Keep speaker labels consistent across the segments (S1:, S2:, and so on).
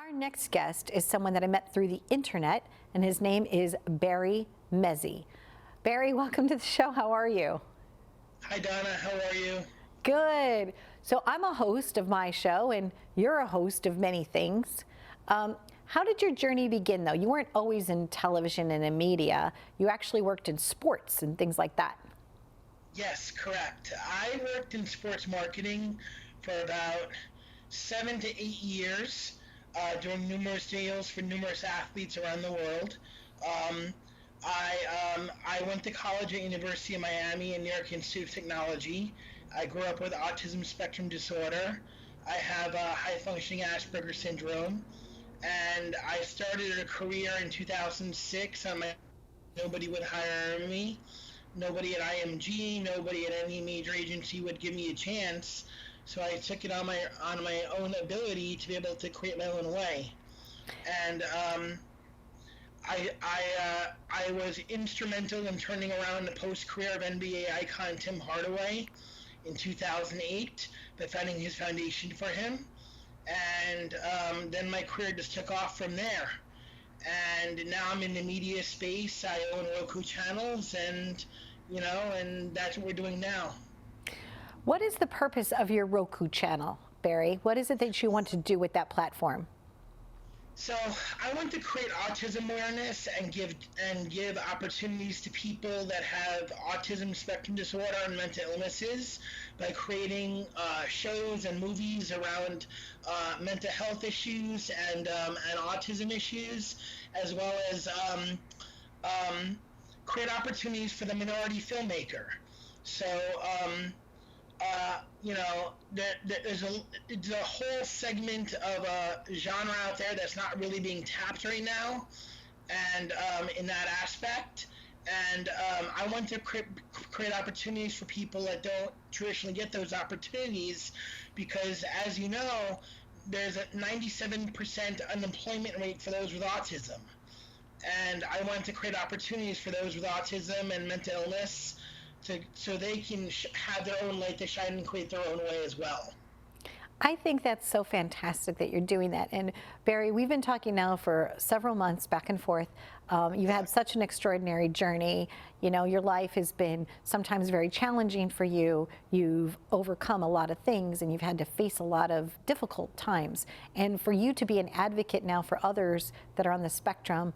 S1: Our next guest is someone that I met through the internet, and his name is Barry Mezey. Barry, welcome to the show. How are you?
S2: Hi, Donna. How are you?
S1: Good. So I'm a host of my show, and you're a host of many things. How did your journey begin, though? You weren't always in television and in media. You actually worked in sports and things like that.
S2: Yes, correct. I worked in sports marketing for about 7 to 8 years, doing numerous deals for numerous athletes around the world. Um, I went to college at University of Miami and New York Institute of Technology. I grew up with autism spectrum disorder. I have high functioning Asperger's syndrome, and I started a career in 2006 on my. Nobody would hire me. Nobody at IMG, nobody at any major agency would give me a chance. So I took it on my own ability to be able to create my own way. And I was instrumental in turning around the post-career of NBA icon Tim Hardaway in 2008 by finding his foundation for him. And then my career just took off from there. And now I'm in the media space. I own Roku channels, and that's what we're doing now.
S1: What is the purpose of your Roku channel, Barry? What is it that you want to do with that platform?
S2: So I want to create autism awareness and give opportunities to people that have autism spectrum disorder and mental illnesses by creating shows and movies around mental health issues and autism issues, as well as create opportunities for the minority filmmaker. So there's a whole segment of a genre out there that's not really being tapped right now, and in that aspect. And I want to create opportunities for people that don't traditionally get those opportunities, because, as you know, there's a 97% unemployment rate for those with autism. And I want to create opportunities for those with autism and mental illness so they can have their own light to shine and create their own way as well.
S1: I think that's so fantastic that you're doing that. And Barry, we've been talking now for several months back and forth. You've had such an extraordinary journey. You know, your life has been sometimes very challenging for you. You've overcome a lot of things, and you've had to face a lot of difficult times. And for you to be an advocate now for others that are on the spectrum,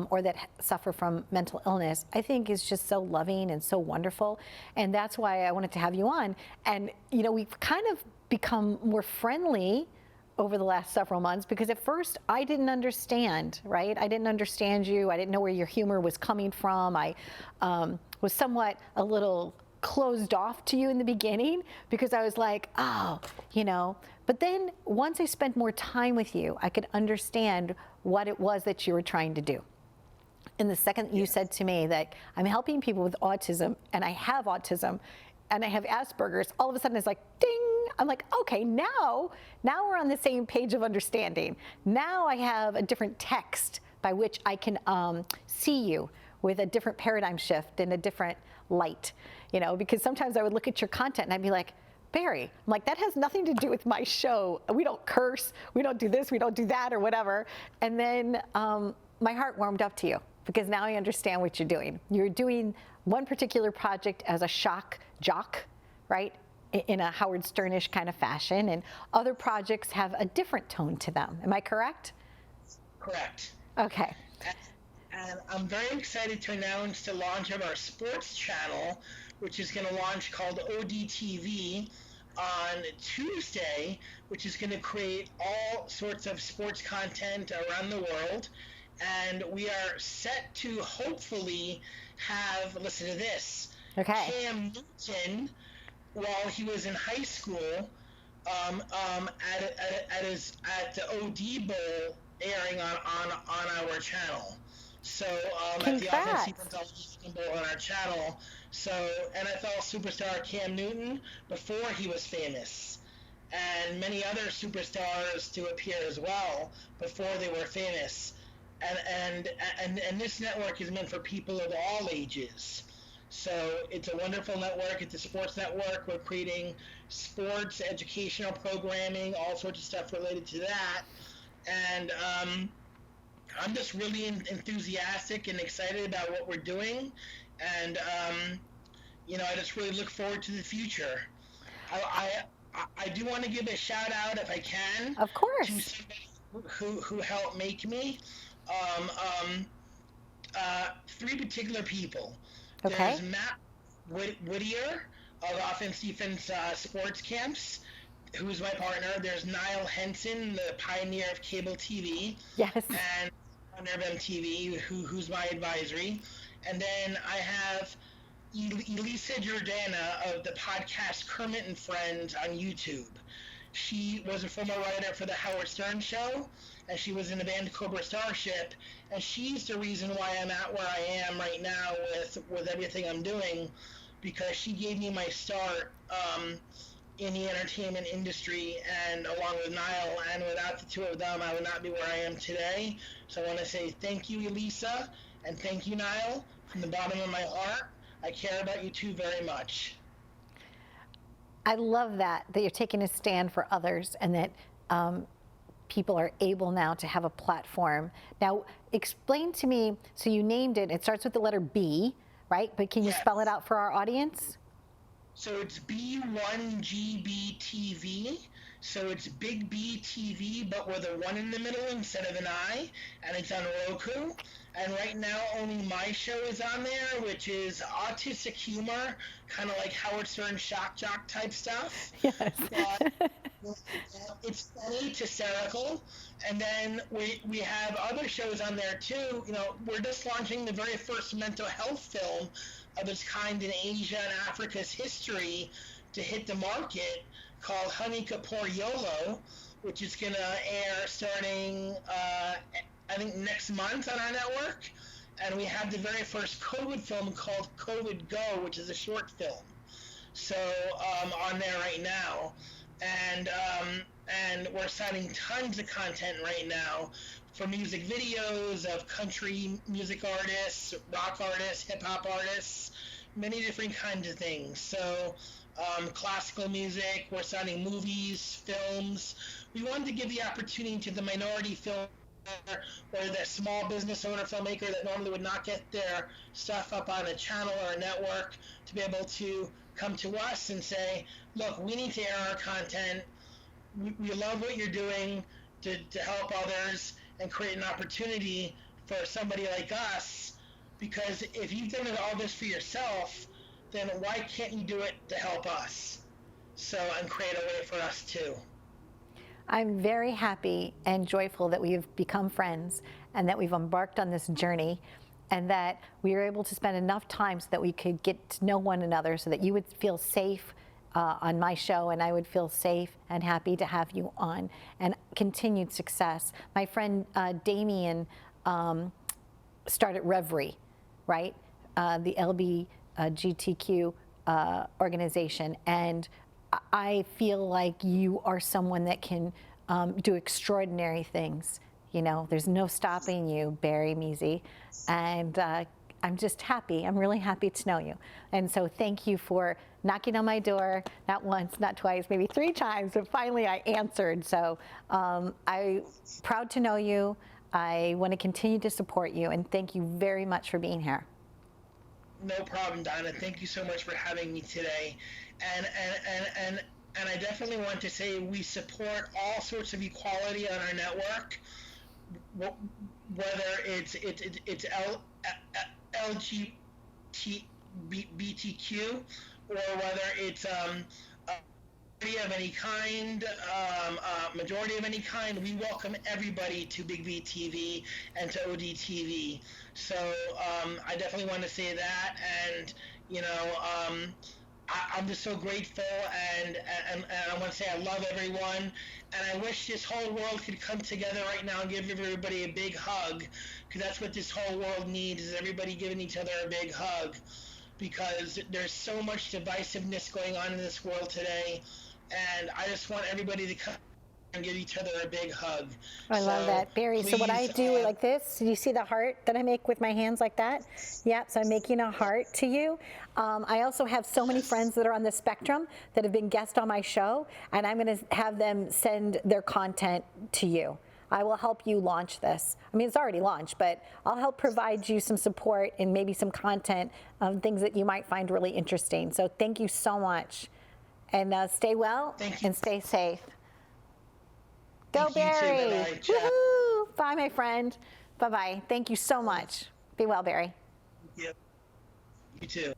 S1: or that suffer from mental illness, I think is just so loving and so wonderful. And that's why I wanted to have you on. And, you know, we've kind of become more friendly over the last several months, because at first I didn't understand, right? I didn't understand you. I didn't know where your humor was coming from. I was somewhat a little closed off to you in the beginning, because I was like, oh, you know. But then once I spent more time with you, I could understand what it was that you were trying to do. And the second you said to me that I'm helping people with autism, and I have autism, and I have Asperger's, all of a sudden it's like, ding! I'm like, okay, now we're on the same page of understanding. Now I have a different text by which I can see you with a different paradigm shift and a different light, you know, because sometimes I would look at your content and I'd be like, Barry, I'm like, that has nothing to do with my show. We don't curse, we don't do this, we don't do that, or whatever. And then my heart warmed up to you, because now I understand what you're doing. You're doing one particular project as a shock jock, right? In a Howard Sternish kind of fashion, and other projects have a different tone to them. Am I correct?
S2: Correct.
S1: Okay.
S2: And I'm very excited to announce the launch of our sports channel, which is going to launch, called ODTV, on Tuesday, which is going to create all sorts of sports content around the world. And we are set to hopefully have, listen to this,
S1: okay,
S2: Cam Newton, while he was in high school, at the OD Bowl airing on our channel. So at the Offensive Intelligence Bowl on our channel. So NFL superstar Cam Newton before he was famous, and many other superstars to appear as well before they were famous. And this network is meant for people of all ages. So it's a wonderful network. It's a sports network. We're creating sports educational programming, all sorts of stuff related to that. and I'm just really enthusiastic and excited about what we're doing, and I just really look forward to the future. I do want to give a shout out, if I can,
S1: Of
S2: to
S1: course.
S2: somebody who helped make me. Um, um, Three particular people.
S1: Okay.
S2: There's Matt Whittier of Offense Defense Sports Camps, who's my partner. There's Niall Henson, the pioneer of cable TV,
S1: Yes.
S2: and on MTV, who's my advisory. And then I have Elisa Jordana of the podcast Kermit and Friends on YouTube. She was a former writer for the Howard Stern Show, and she was in the band Cobra Starship, and she's the reason why I'm at where I am right now with everything I'm doing, because she gave me my start in the entertainment industry, and along with Niall, and without the two of them, I would not be where I am today. So I want to say thank you, Elisa, and thank you, Niall, from the bottom of my heart. I care about you two very much.
S1: I love that you're taking a stand for others, and that people are able now to have a platform. Now, explain to me, so you named it, it starts with the letter B, right? But can you
S2: Yes.
S1: spell it out for our audience?
S2: So it's B1GB So it's Big B TV, but with a 1 in the middle instead of an I, and it's on Roku. And right now, only my show is on there, which is autistic humor, kind of like Howard Stern shock jock type stuff.
S1: Yes.
S2: But it's funny to hysterical. And then we have other shows on there too. We're just launching the very first mental health film of its kind in Asia and Africa's history to hit the market, called Honey Kapoor YOLO, which is going to air starting, I think, next month on our network. And we have the very first COVID film called COVID Go, which is a short film. So on there right now. And we're signing tons of content right now for music videos of country music artists, rock artists, hip-hop artists, many different kinds of things. So classical music, we're signing movies, films. We wanted to give the opportunity to the minority film or the small business owner filmmaker that normally would not get their stuff up on a channel or a network to be able to come to us and say, look, we need to air our content. We love what you're doing to help others and create an opportunity for somebody like us, because if you've done all this for yourself, then why can't you do it to help us? So, and create a way for us too.
S1: I'm very happy and joyful that we have become friends, and that we've embarked on this journey, and that we were able to spend enough time so that we could get to know one another, so that you would feel safe on my show, and I would feel safe and happy to have you on, and continued success. My friend Damien started Reverie, right? The LGBTQ organization, and I feel like you are someone that can do extraordinary things. There's no stopping you, Barry Mezey, and I'm just happy. I'm really happy to know you. And so thank you for knocking on my door, not once, not twice, maybe 3 times, but finally I answered. So I'm proud to know you. I want to continue to support you, and thank you very much for being here.
S2: No problem, Donna. Thank you so much for having me today. And I definitely want to say we support all sorts of equality on our network, whether it's LGBTQ or whether it's of any kind, majority of any kind. We welcome everybody to Big B TV and to ODTV. So I definitely want to say that, and I'm just so grateful, and I want to say I love everyone, and I wish this whole world could come together right now and give everybody a big hug, because that's what this whole world needs, is everybody giving each other a big hug, because there's so much divisiveness going on in this world today, and I just want everybody to come and give each other a big hug.
S1: I love that, Barry. So what I do like this, you see the heart that I make with my hands like that? Yep, so I'm making a heart to you. I also have so many friends that are on the spectrum that have been guests on my show, and I'm going to have them send their content to you. I will help you launch this. I mean, it's already launched, but I'll help provide you some support and maybe some content, things that you might find really interesting. So thank you so much. And stay well and stay safe. Go, Barry.
S2: Bye-bye. Ciao.
S1: Woohoo. Bye, my friend. Bye-bye. Thank you so much. Be well, Barry.
S2: Yep. You too.